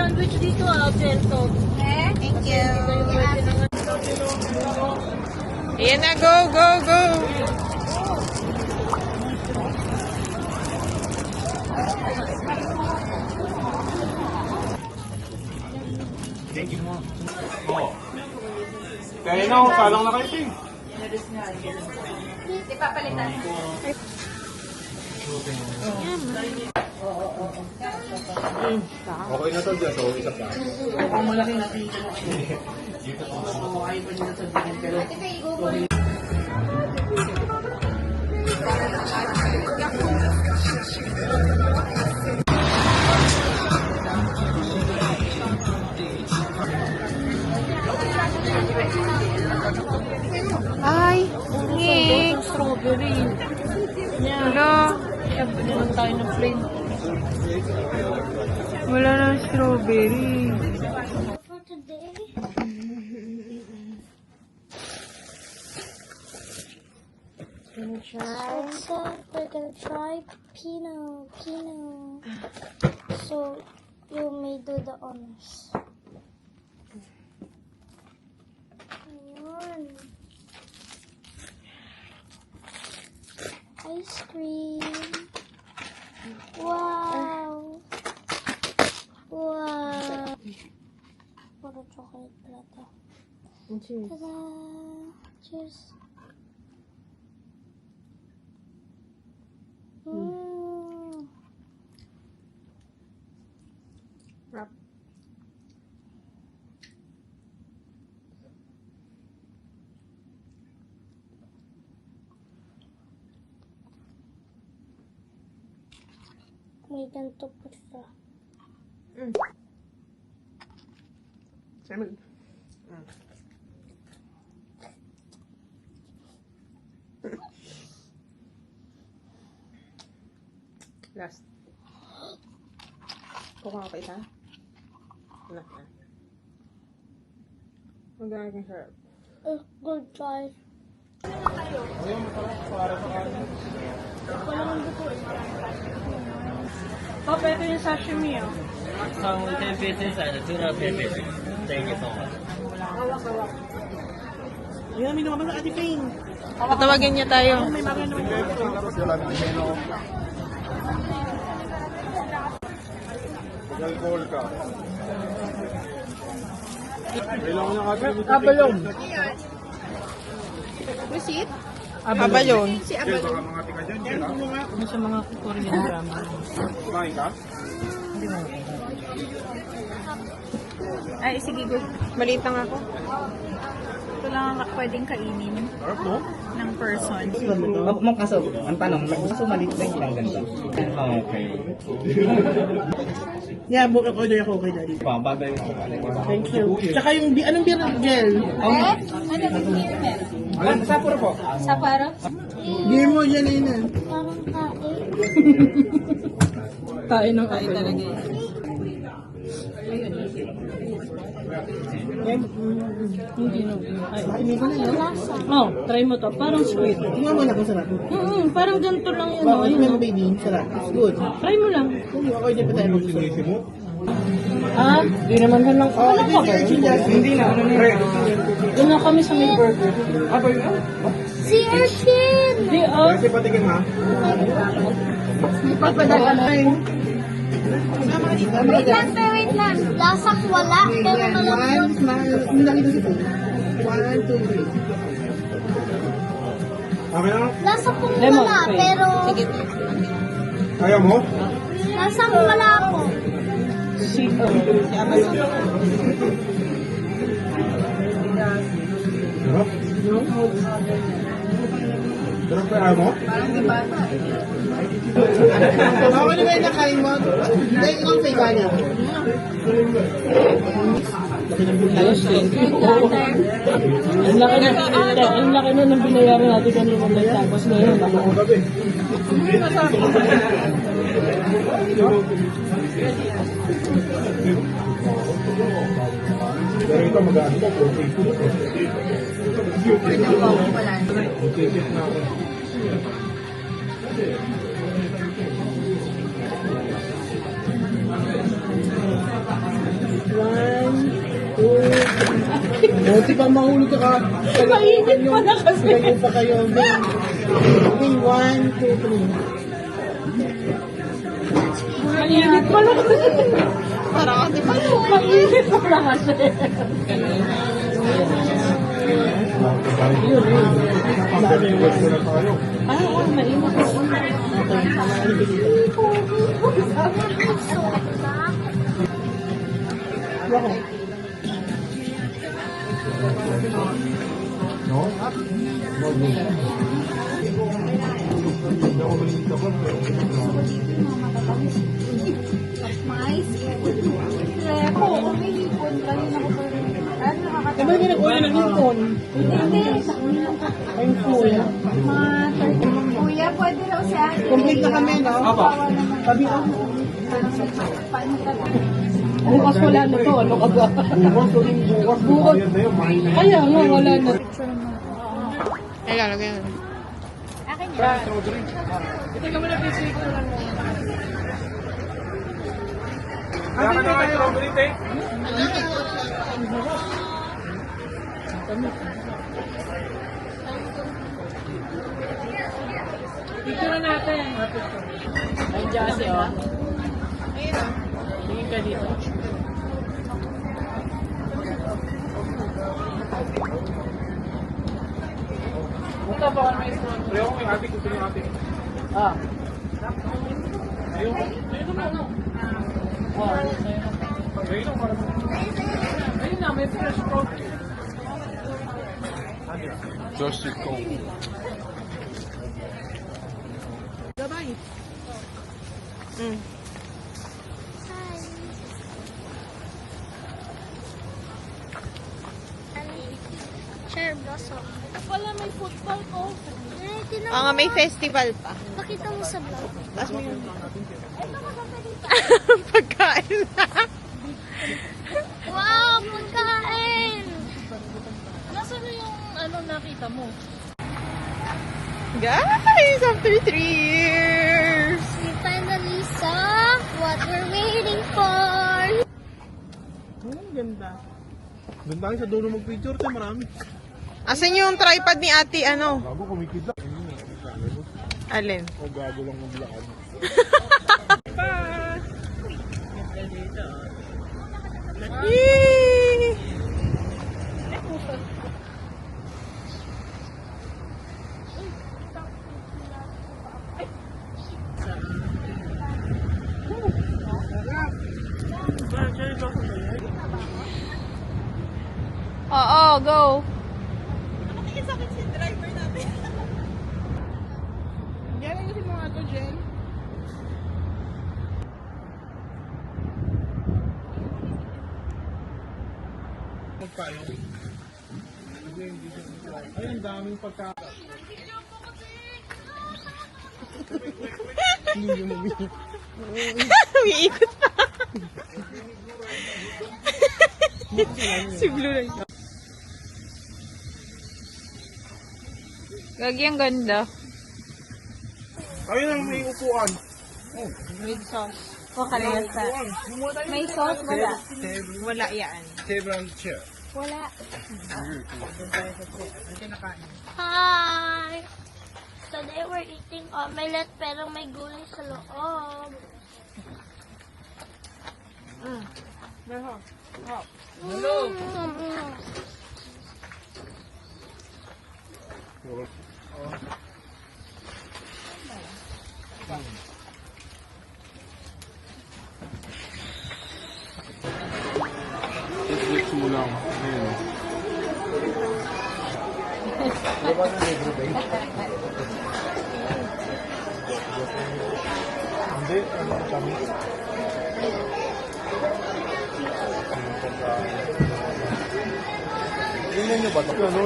sandwich dito Alberto. Thank you. Ayan na, go, go, go! Kaya na, salang na kayo, Ping. Di papalitan. Okay na to dyan, so isa pa. Ang malaki natin. Ay, ngik! Strawberry. Wala. Kaya naman tayo ng plain. Wala na strawberry. For today, we're gonna try Pinot. So you may do the honors. Ayan. Ice cream. Wow. Wow. Puro chocolate pala to. Cheers. Ta-da! Cheers. Mm. Wrap. May ganito pa siya. Simon. Last. Kukuha ka isa? Wala na. Magdala kang sarap. Good try. Oh, pwede yung sashimi oh. Some 10 pieces and tuna 10 pieces. Thank you so much. Ayan, may naman sa Ate Ping. Tatawagin niya tayo. May mga naman. Alcohol ka. Kailangan niya kasi Abalong. Receipt? Abalong. Si Baka Abalo. mga tika dyan, sila. Ano sa mga Korean drama? Kumain ka? Ay, sige, go. Maliit lang ako. Ito lang ang pwedeng kainin Sarap, no? ng person. Mo kaso, ang tanong, sumalit ba yung ganito? Okay. Yeah, book ako order ako kay Daddy. Babagay mo. Thank you. Tsaka yung, anong beer gel? Alam, sapuro po. Sa para? Beer mo yan na yun. Parang kain. Kain ng kain talaga. Hindi no. Ay, hindi ko na yun. Oh, try mo to. Parang sweet. Tingnan mo na kung sarap. Parang ganito lang yun. Bakit Yun, meron oh. baby? Sarap. It's good. Try mo lang. Okay, di pa tayo mag-gusto. Ah, di naman lang. Walang cover. Hindi na. Doon na kami sa may burger. Si Erkin! Di, ah. Kasi patikin ha. Papadala na. Wait lang. Lasak wala, pero malambot. Nilaki ko si Poo. 1, 2, 3. Okay na? Lasak kong Lemon, wala, okay. pero Ayaw mo? lasak wala ako. Sarap? Sarap ka, ayaw mo? Ako na ba yung nakain mo? Hindi, ikaw sa ibanya. Ang laki na ng binayaran natin kanina. Tapos ngayon, ako. Pero ito mag-ano po, protein food. Buti pa mahulog ka. Mainit pa na kasi. Kayo pa kayo. Okay, 1, 2, 3. Mainit pa na kasi. Para kasi pa. Mainit pa na kasi. Mainit pa. No? Repo, umilipon. Kanina ko pa rin. Ano nakakatawa? Diba hindi nag-uwi ng hipon? Hindi. Ang kuya. Mga 30. Kuya, pwede raw si ate. Complete na kami, no? Apa? Sabi ako. Paano ka ba? Bukas wala na to. Ano ka ba? Bukas. Yan na yun, mahina yan. Kaya nga wala na. Ay, lalagay yun. Akin yan. Kaya ka na kayo, Robert, eh. Picture natin. Ay, Jassy, oh. Tingin ka dito. Punta pa ka may strong. Pero ako may ate, gusto niyo ate. Ah. Ayun. Ayun na, ano? Oh. Ayun na, para sa... Ayun na, may fresh fruit. Just it go. Cherry blossom. Wala may football ko. Nga, may festival pa. Pakita mo sa vlog. Taas mo yun. Ay, makakita dito. Pagkain na. Wow, pagkain! Nasaan yung ano nakita mo? Guys, after 3 years. We finally saw what we're waiting for. Ang ganda. Doon tayo sa dulo mag-picture tayo, marami. Asan yung tripod ni ate, ano? Gago, kumikid lang. Alin? O gago lang maglakad. Yay! Oo, go. Yan ang yung mga ito, Jen. Magkain. Ay, ang daming pagka... Umiikot pa. Si Blue lang. Gagi, ang ganda. Ayun ang may upuan. With sauce. O, kalesa. May sauce, wala. Wala yan. Table and chair. Wala. Hi! Today we're eating omelette pero may gulay sa loob. Hello! Netflix mo lang. Ayun. Hindi, ano kami? Tingnan nyo ba ito? Ano?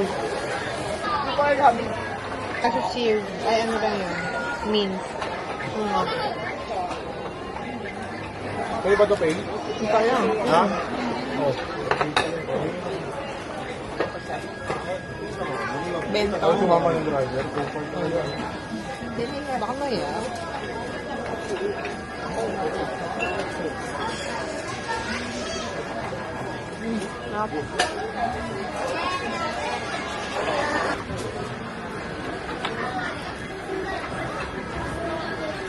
Kaso seared. Ay, ano lang yun? Mint. Pwede ba ito, Pay? Hindi pa lang. Ha? Oh. Benta. Ako sumama ng driver. 2.5 yan. Hindi nga. Baka maya. Apo.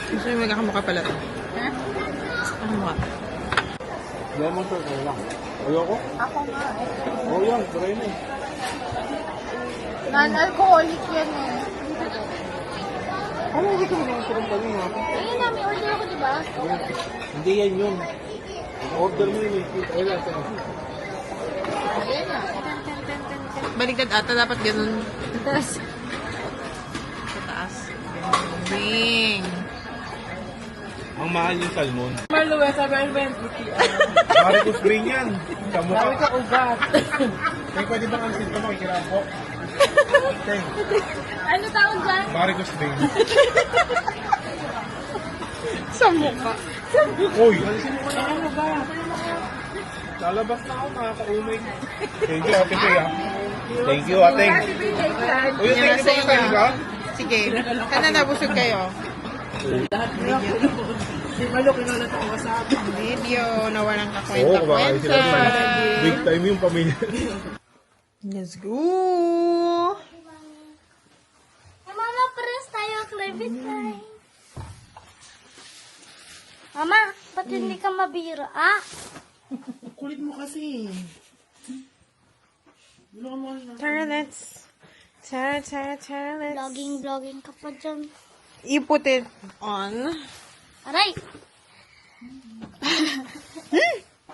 Gusto yung magkakamukha pala to. Ha? Kamukha. Lemon sir, kaya lang. Ayoko? Ako nga eh. Oo yan, try mo. Non-alcoholic yan eh. Ano gusto mo naman sarap kami nga? Ayun na, may order ako, di ba? Hindi yan yun. Order mo yun eh. Ay, lang. Ayan na. Baligtad ata, dapat ganun. Sa taas. Sa taas. Bing. Ang mahal yung salmon. Marluwe, sabi ang Maricos Green yan. Sa mukha. Sabi ka ugat. Kaya pwede bang ang sinto mo kikiraan po? Okay. Ano tawag dyan? Maricos Green. Sa mukha. Uy, alisin mo na ano ba? Lalabas na ako, nakakaumay. Thank you, Ate Kaya. Thank you, Ate. Uy, Yan thank you sa po kayo, inyo. ba? Sige. Kana nabusog kayo. Di ba lo, kinulat ako sa akin. Video na walang Oo, kumakain kakwenta-kwenta. sila. Big time yung pamilya. Let's go! Mama, pares tayo, Clevis tayo. Mama, ba't hindi ka mabira? Ah? Kulit mo kasi. Tara, let's. Tara, let's. Vlogging ka pa dyan. You put it on. Aray!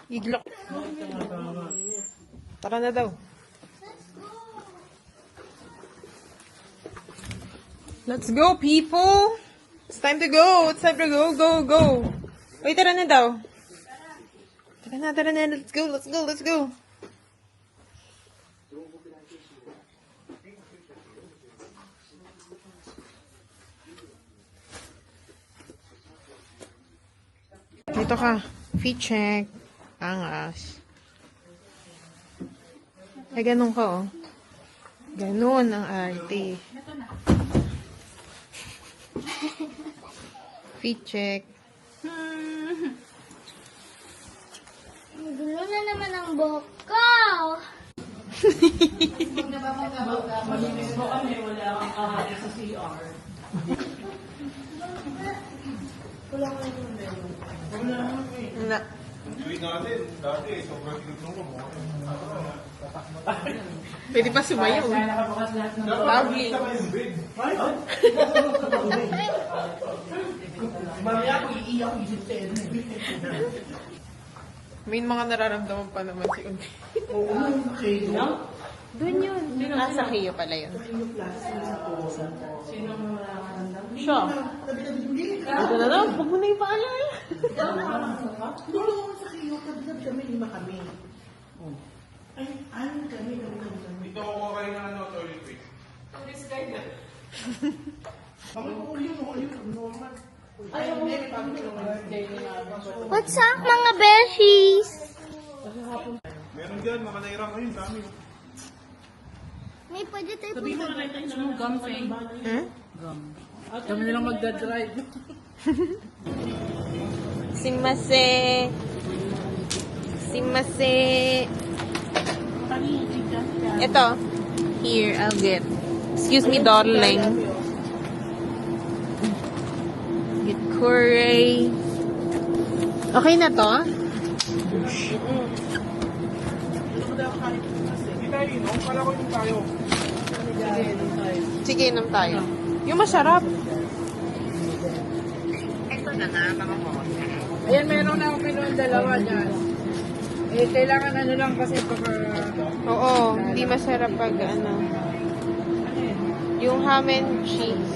Iglok. Tara na daw. Let's go, people! It's time to go! It's time to go! Wait, tara na daw. Tara na. Let's go! Dito ka. Feet check. Angas. Ay, ganun ka, oh. Ganun ang arte. Feet check. Gulo na naman ang buhok ko. Malinis mo kami, wala kang kahati sa CR. Na. Tuwing natin, dati, sobrang tinutulong mo. Pwede pa sumayaw. Kaya nakabukas lahat ng Lovely. mamaya kung iiyak ko isip sa Edna. May mga nararamdaman pa naman si Undi. Doon yun. Sa Kiyo pala yun. Siya. Ito na lang, huwag mo na ipaalala. Dito ako kayo ng ano, toilet paste. What's up, mga beshies? Meron dyan, mga nairang ngayon, dami. May pwede tayo Sabihin mo na lang ito yung gum thing. Hmm? Kami nilang magdadrive. Simase. Ito. Here, I'll get. Excuse me, darling. Get curry. Okay na to? Hindi tayo inom, kala ko yung tayo. Sige, inom tayo. Yung masarap. Ayan, meron na ako pinuha dalawa dyan. Eh, kailangan ano lang kasi baka... Oo, hindi masarap pag ano. Yung ham and cheese.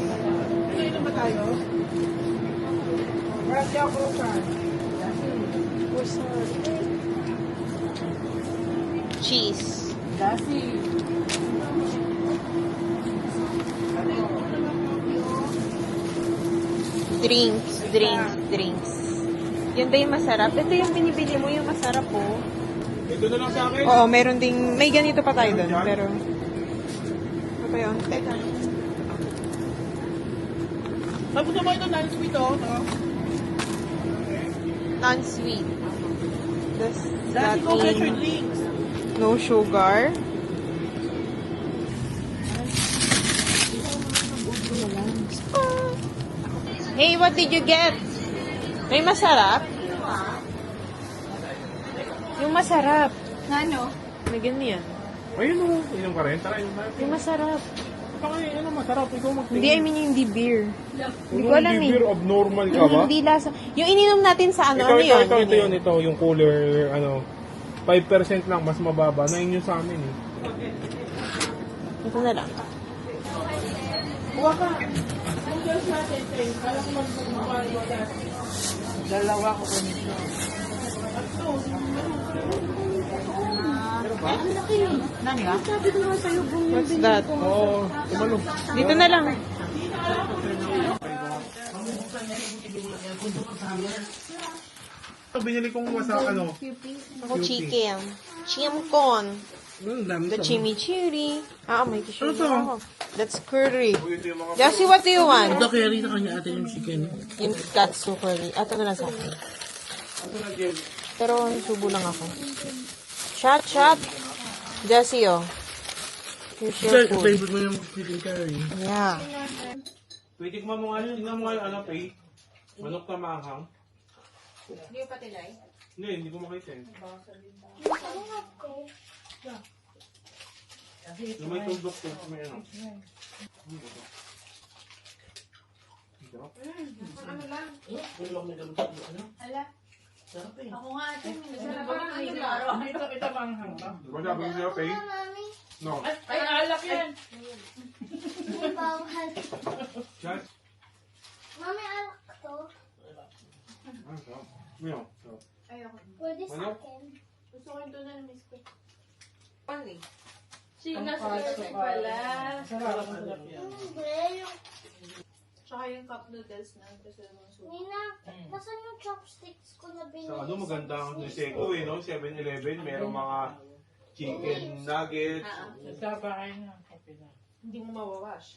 Ano ba tayo? Kasi ako ka. Cheese. Dasi. Drinks. Yun ba yung masarap? Ito yung binibili mo, yung masarap po. Ito na lang sa akin. Oo, meron ding, may ganito pa tayo doon, pero... Ano pa yun? Teka. Tapos naman ito, non-sweet oh. Non-sweet. Dasi ko get your drinks. No sugar. Hey, what did you get? May masarap? Yung masarap. Ano? May ganyan. Ayun o, inom ka rin. Tara, inom tayo. Yung masarap. Ay, ano masarap. Ikaw magtingin. Hindi, I mean yung hindi beer. Hindi ko alam Beer eh. abnormal ka Yung ba? hindi lasa. Yung ininom natin sa ano, ano yun? Ito yun. Ito, yung cooler, ano, 5% lang, mas mababa. Na yun yung sa amin eh. Ito na lang. What's that? Oo, umano. Dito na lang. Ito, binili kong ano. Ako chicken. Chimcon. The chimichurri. Ah, may tissue. Ano That's curry. Josie, what do you want? Carry na kanya ate yung chicken. Yung katsu curry. Ito na lang sa akin. Pero subo lang ako. Shot, shot. Josie, oh. Here's your food. Favorite mo yung chicken curry. Yeah. Pwede mo nga yun. Tingnan mo nga yung ano, pay. Manok na maanghang. Hindi pa tilay? Hindi ko makita eh. Yung may tuldok to, may ano. Ako nga ate, masarap parang ano laro. Diba sabi ko sa'yo, pay? No. Ay, alak yan. Chat? Mami, alak to. Ano sarap? Ano? Sarap. Pwede sa Manok? akin. Gusto ko yung tuna ng biscuit. Sina sa pala. Hindi. Tsaka yung cup noodles na gusto mong soup. Nina, nasan yung chopsticks ko na binili? Sa ano maganda ang Niseko eh, no? 7-Eleven, merong mga chicken nuggets. Hindi mo mawawash.